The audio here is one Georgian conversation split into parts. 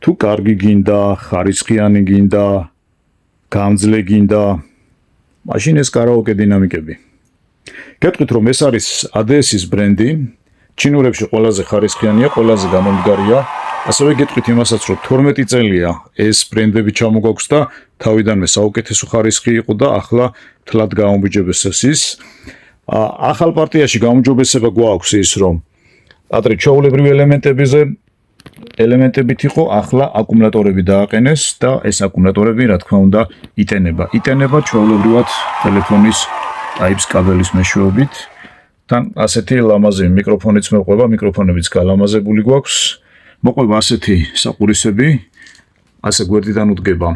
თუ კარგი გინდა, ხარისხიანი გინდა, გამძლე გინდა, მაშინ ეს კარაოკე დინამიკები. გეტყვით რომ ეს არის ADS-ის ბრენდი, ჩინურებში ყველაზე ხარისხიანია, ყველაზე გამომდგარია. ასევე გეტყვით იმასაც რომ 12 წელია ეს ბრენდები ჩამოგვაქვს და თავიდანვე საუკეთესო ხარისხი იყო და ახლა თლად გაუმჯობესეს ის. ახალ პარტიაში გაუმჯობესება გვაქვს ის რომ ადრე ჩვეულებრივი ელემენტებით იყო, ახლა აკუმულატორები დააყენეს და ეს აკუმულატორები რა თქმა უნდა იტენება ჩვეულებრივად ტელეფონის Type-C კაბელის მეშვეობით. თან ასეთი ლამაზი მიკროფონიც მოყვება, მიკროფონებიც გალამაზებული გვაქვს. მოყვება ასეთი საყურისები, ასე გვერდიდან უდგება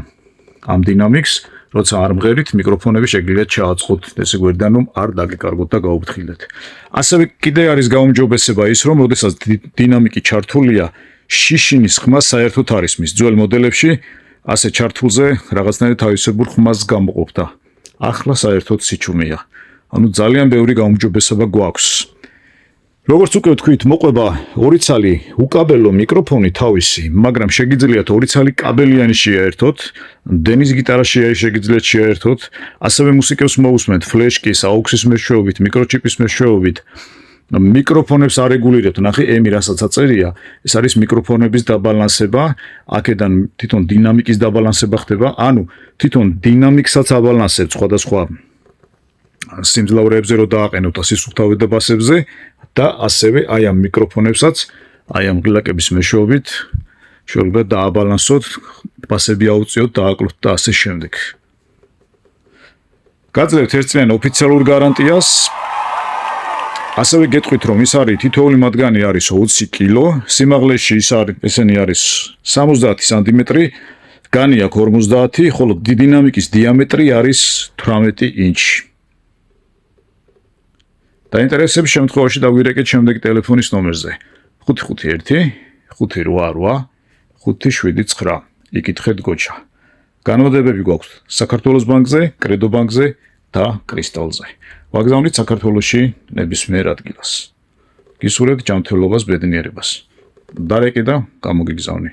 ამ დინამიკს, როცა არ მღერით, მიკროფონები შეგიძლიათ ჩააწყოთ ესე გვერდიდან, რომ არ დაგეკარგოთ და გაუფრთხილდეთ. ასევე კიდე არის გაუმჯობესება ის, რომ როდესაც დინამიკი ჩართულია, შიშინის ხმა საერთოდ არ ისმის. ძველ მოდელებში ასე ჩართულზე რაღაცნაირად თავისებურ ხმას გამოყოფდა. ახლა საერთოდ სიჩუმეა. ანუ ძალიან ბევრი გაუმჯობესება გვაქვს. როგორც უკვე ვთქვით, მოყვება 2 ცალი უკაბელო მიკროფონი თავისი, მაგრამ შეგიძლიათ 2 ცალი კაბელიანი შეაერთოთ, დენის გიტარაში შეგიძლიათ შეაერთოთ, ასევე მუსიკებს მოусმენთ ფლეშკის, AUX-ის მეშვეობით, მიკროჩიპის მეშვეობით. მიკროფონებს არეგულირებთ, ნახე ემი რასაც აწერია, ეს არის მიკროფონების დაბალანსება, აქედან თვითონ დინამიკის დაბალანსება ხდება, ანუ თვითონ დინამიკსაც აბალანსებს სხვადასხვა სიმძლავრეებზე რო დააყენოთ სისუფთავე და ბასებზე და ასევე აი ამ მიკროფონებსაც აი ამ ღილაკების მეშვეობით შეიძლება დააბალანსოთ, ბასები აუწიოთ, დააკლოთ და ასე შემდეგ. გაძლევთ ერთწლიან ოფიციალურ გარანტიას. ასევე გეტყვით რომ ის არის თითოეული მათგანი არის 20 კილო, სიმაღლეში ესენი არის 70 სანტიმეტრი, განი აქვს 50, ხოლო დინამიკის დიამეტრი არის 18 ინჩი. დაინტერესების შემთხვევაში დაგვირეკეთ შემდეგ ტელეფონის ნომერზე 551 588 579. იკითხეთ გოჩა. განმარტებები გვაქვს საქართველოს ბანკზე, კრედო ბანკზე და კრისტალზე. ვაგზავნით საქართველოში ნებისმიერ ადგილას. გისურვებთ ჯანმრთელობას, ბედნიერებას. დარეკე და გამოგიგზავნე.